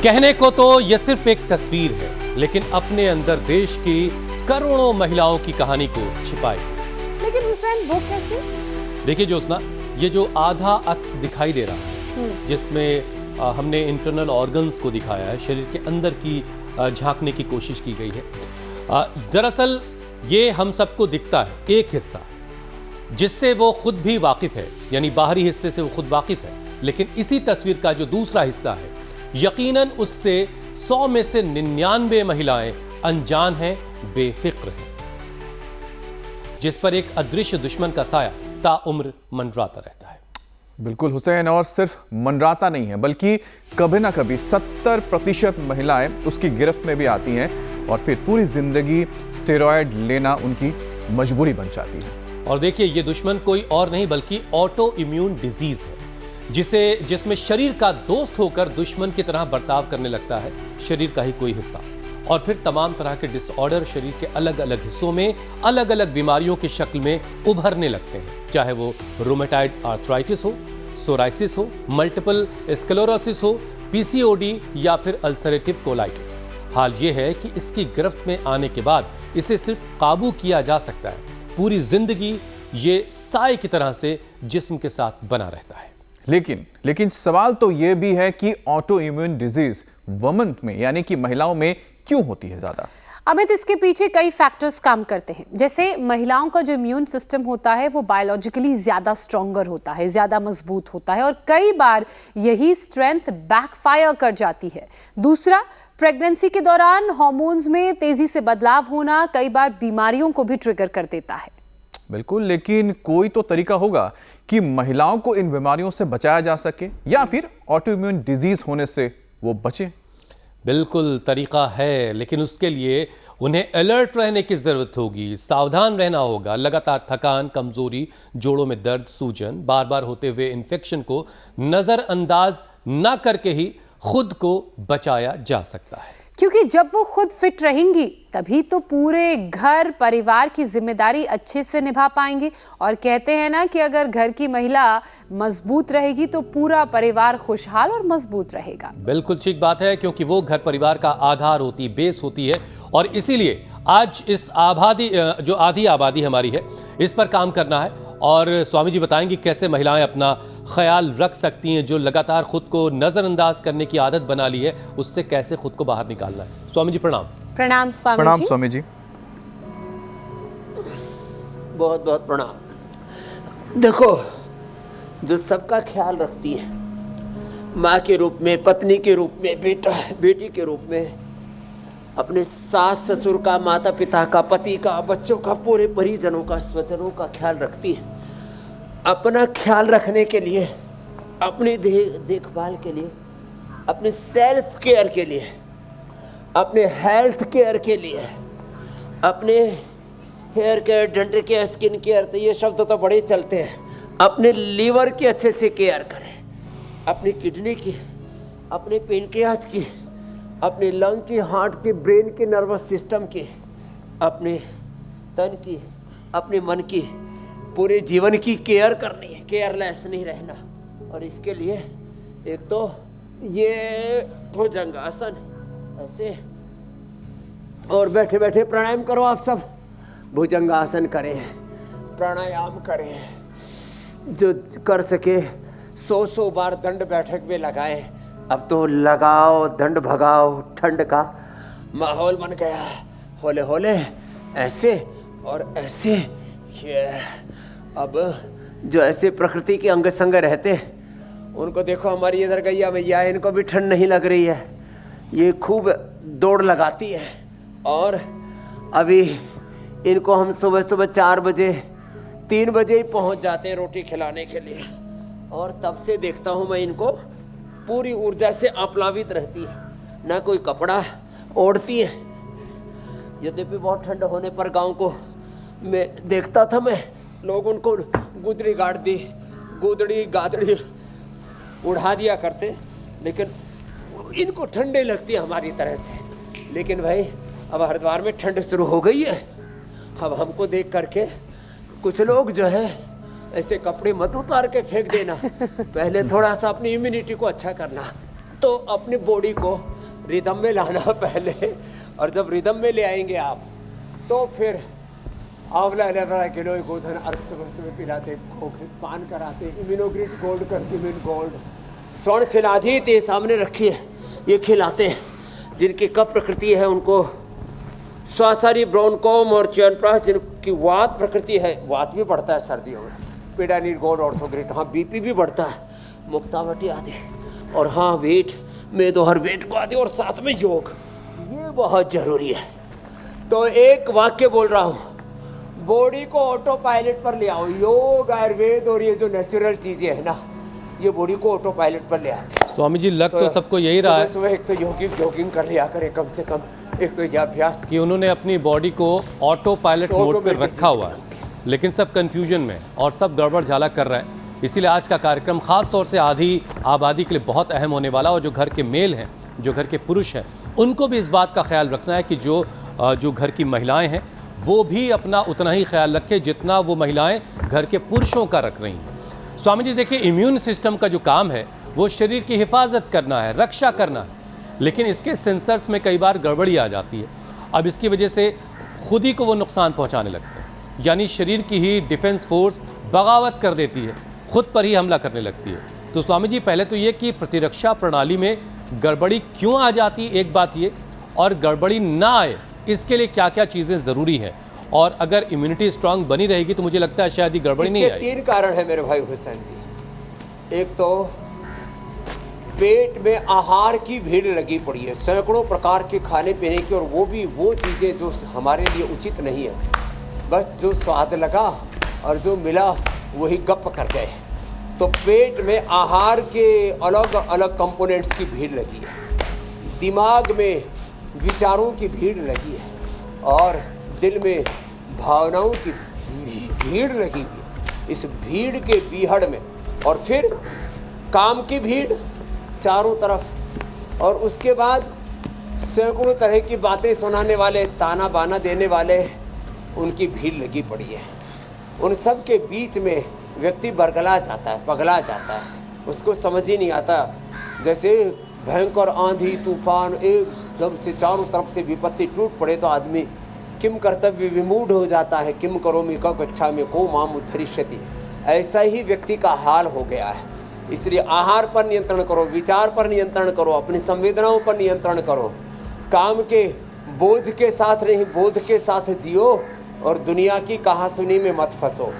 कहने को तो यह सिर्फ एक तस्वीर है, लेकिन अपने अंदर देश की करोड़ों महिलाओं की कहानी को छिपाई। लेकिन हुसैन वो कैसे? देखिए ज्योत्सना, ये जो आधा अक्स दिखाई दे रहा है, जिसमें हमने इंटरनल ऑर्गन्स को दिखाया है, शरीर के अंदर की झांकने की कोशिश की गई है। दरअसल ये हम सबको दिखता है एक हिस्सा, जिससे वो खुद भी वाकिफ है, यानी बाहरी हिस्से से वो खुद वाकिफ है। लेकिन इसी तस्वीर का जो दूसरा हिस्सा है, यकीनन उससे 100 में से 99 महिलाएं अनजान हैं, बेफिक्र हैं, जिस पर एक अदृश्य दुश्मन का साया ताउम्र मंडराता रहता है। बिल्कुल हुसैन, और सिर्फ मंडराता नहीं है, बल्कि कभी ना कभी 70% महिलाएं उसकी गिरफ्त में भी आती हैं और फिर पूरी जिंदगी स्टेरॉयड लेना उनकी मजबूरी बन जाती है। और देखिए, ये दुश्मन कोई और नहीं बल्कि ऑटो इम्यून डिजीज है, जिसमें शरीर का दोस्त होकर दुश्मन की तरह बर्ताव करने लगता है शरीर का ही कोई हिस्सा, और फिर तमाम तरह के डिसऑर्डर शरीर के अलग अलग हिस्सों में अलग अलग बीमारियों की शक्ल में उभरने लगते हैं, चाहे वो रोमेटाइड आर्थराइटिस हो, सोराइसिस हो, मल्टीपल स्क्लेरोसिस हो, पीसीओडी या फिर अल्सरेटिव कोलाइटिस। हाल ये है कि इसकी गिरफ्त में आने के बाद इसे सिर्फ काबू किया जा सकता है, पूरी जिंदगी ये साए की तरह से जिस्म के साथ बना रहता है। लेकिन सवाल तो यह भी है कि ऑटो इम्यून डिजीज वुमेन में, यानी कि महिलाओं में क्यों होती है ज्यादा? अमित, इसके पीछे कई फैक्टर्स काम करते हैं। जैसे महिलाओं का जो इम्यून सिस्टम होता है वो बायोलॉजिकली ज्यादा स्ट्रॉन्गर होता है, ज्यादा मजबूत होता है, और कई बार यही स्ट्रेंथ बैकफायर कर जाती है। दूसरा, प्रेगनेंसी के दौरान हार्मोन्स में तेजी से बदलाव होना कई बार बीमारियों को भी ट्रिगर कर देता है। बिल्कुल, लेकिन कोई तो तरीका होगा कि महिलाओं को इन बीमारियों से बचाया जा सके, या फिर ऑटो इम्यून डिजीज होने से वो बचे। बिल्कुल तरीका है, लेकिन उसके लिए उन्हें अलर्ट रहने की जरूरत होगी, सावधान रहना होगा। लगातार थकान, कमजोरी, जोड़ों में दर्द, सूजन, बार बार होते हुए इन्फेक्शन को नजरअंदाज न करके ही खुद को बचाया जा सकता है। क्योंकि जब वो खुद फिट रहेंगी तभी तो पूरे घर परिवार की जिम्मेदारी अच्छे से निभा पाएंगी। और कहते हैं ना कि अगर घर की महिला मजबूत रहेगी तो पूरा परिवार खुशहाल और मजबूत रहेगा। बिल्कुल ठीक बात है, क्योंकि वो घर परिवार का आधार होती, बेस होती है। और इसीलिए आज इस जो आधी आबादी हमारी है, इस पर काम करना है। और स्वामी जी बताएंगे कैसे महिलाएं अपना ख्याल रख सकती हैं, जो लगातार खुद को नजरअंदाज करने की आदत बना ली है, उससे कैसे खुद को बाहर निकालना है। स्वामी जी प्रणाम। प्रणाम स्वामी जी। प्रणाम स्वामी जी। बहुत बहुत प्रणाम। देखो, जो सबका ख्याल रखती है, माँ के रूप में, पत्नी के रूप में, बेटी के रूप में, अपने सास ससुर का, माता पिता का, पति का, बच्चों का, पूरे परिजनों का, स्वजनों का ख्याल रखती है, अपना ख्याल रखने के लिए, अपनी देखभाल के लिए, अपने सेल्फ केयर के लिए, अपने हेल्थ केयर के लिए, अपने hair care, dental care, skin care, तो ये शब्द तो बड़े चलते हैं। अपने लीवर की अच्छे से केयर करें, अपनी किडनी की, अपने पेनक्रियाज की, अपने लंग की, हार्ट की, ब्रेन की, नर्वस सिस्टम की, अपने तन की, अपने मन की, पूरे जीवन की केयर करनी है, केयरलेस नहीं रहना। और इसके लिए एक तो ये भुजंगासन, ऐसे, और बैठे बैठे प्राणायाम करो। आप सब भुजंगासन करें, प्राणायाम करें, जो कर सके 100 बार दंड बैठक में लगाएं। अब तो लगाओ, दंड भगाओ, ठंड का माहौल बन गया, होले होले ऐसे और ऐसे। ये अब जो ऐसे प्रकृति के अंग संग रहते, उनको देखो, हमारी इधर गैया मैया, इनको भी ठंड नहीं लग रही है, ये खूब दौड़ लगाती है। और अभी इनको हम सुबह सुबह 4 बजे 3 बजे ही पहुंच जाते हैं रोटी खिलाने के लिए, और तब से देखता हूं मैं इनको पूरी ऊर्जा से आप्लावित रहती है, ना कोई कपड़ा ओढ़ती है। यद्यपि बहुत ठंड होने पर गांव को मैं देखता था, मैं लोग उनको गुदड़ी गादड़ी उड़ा दिया करते, लेकिन इनको ठंडे लगती है हमारी तरह से। लेकिन भाई, अब हरिद्वार में ठंड शुरू हो गई है। अब हमको देख करके कुछ लोग जो है ऐसे कपड़े मत उतार के फेंक देना, पहले थोड़ा सा अपनी इम्यूनिटी को अच्छा करना। तो अपनी बॉडी को रिदम में लाना पहले, और जब रिदम में ले आएंगे आप तो फिर आंवला लगा किलो गोधन अर्थ में पिलाते, पान कराते, इम्यूनोग्रिड गोल्ड कर्क्यूमिन गोल्ड, स्वर्ण शिलाजीत ये सामने रखी है, ये खिलाते हैं। जिनकी कफ प्रकृति है उनको स्वासारी ब्रोनकोम और च्यवनप्राश, जिनकी वात प्रकृति है, वात भी बढ़ता है सर्दियों में, पिडानिल गोल्ड ऑर्थोग्रिड, हाँ बीपी भी बढ़ता है, मुक्तावटी आदि, और हाँ वेट में दोहर वेट को आदि, और साथ में योग, ये बहुत जरूरी है। तो एक वाक्य बोल रहा हूँ, बॉडी को ऑटो पायलट पर ले आओ। योग, आयुर्वेद और ये जो नेचुरल चीजें है ना, ये बॉडी को ऑटो पायलट पर ले आते हैं। स्वामी जी लग तो सबको यही रहा है सुबह एक तो जॉगिंग कर लिया करे कम से कम, एक तो अभ्यास कि उन्होंने अपनी बॉडी को ऑटो पायलट मोड पर रखा हुआ है, लेकिन सब कंफ्यूजन में और सब गड़बड़ झाला कर रहा है। इसीलिए आज का कार्यक्रम खास तौर से आधी आबादी के लिए बहुत अहम होने वाला, और जो घर के मेल हैं, जो घर के पुरुष हैं, उनको भी इस बात का ख्याल रखना है कि जो घर की महिलाएं हैं वो भी अपना उतना ही ख्याल रखें जितना वो महिलाएं घर के पुरुषों का रख रही हैं। स्वामी जी देखिए, इम्यून सिस्टम का जो काम है वो शरीर की हिफाजत करना है, रक्षा करना है, लेकिन इसके सेंसर्स में कई बार गड़बड़ी आ जाती है। अब इसकी वजह से खुद ही को वो नुकसान पहुंचाने लगते हैं, यानी शरीर की ही डिफेंस फोर्स बगावत कर देती है, खुद पर ही हमला करने लगती है। तो स्वामी जी पहले तो ये कि प्रतिरक्षा प्रणाली में गड़बड़ी क्यों आ जाती है, एक बात ये, और गड़बड़ी ना आए इसके लिए क्या क्या चीज़ें ज़रूरी हैं, और अगर इम्यूनिटी स्ट्रांग बनी रहेगी तो मुझे लगता है शायद ये गड़बड़ी नहीं आएगी। 3 कारण है मेरे भाई हुसैन जी। एक तो पेट में आहार की भीड़ लगी पड़ी है, सैकड़ों प्रकार के खाने पीने की, और वो भी वो चीज़ें जो हमारे लिए उचित नहीं है, बस जो स्वाद लगा और जो मिला वही गप कर गए। तो पेट में आहार के अलग अलग कंपोनेंट्स की भीड़ लगी है, दिमाग में विचारों की भीड़ लगी है, और दिल में भावनाओं की भीड़ लगी है। इस भीड़ के बीहड़ में, और फिर काम की भीड़ चारों तरफ, और उसके बाद सैकड़ों तरह की बातें सुनाने वाले, ताना बाना देने वाले, उनकी भीड़ लगी पड़ी है। उन सब के बीच में व्यक्ति बरगला जाता है, पगला जाता है, उसको समझ ही नहीं आता। जैसे भयंकर आंधी तूफान एकदम से चारों तरफ से विपत्ति टूट पड़े तो आदमी किम कर्तव्य विमूढ़ हो जाता है, किम करोमि क गच्छामि को माम उद्धरिष्यति। ऐसा ही व्यक्ति का हाल हो गया है। इसलिए आहार पर नियंत्रण करो, विचार पर नियंत्रण करो, अपनी संवेदनाओं पर नियंत्रण करो, काम के बोझ के साथ नहीं बोध के साथ जियो, और दुनिया की कहासुनी में मत फंसो।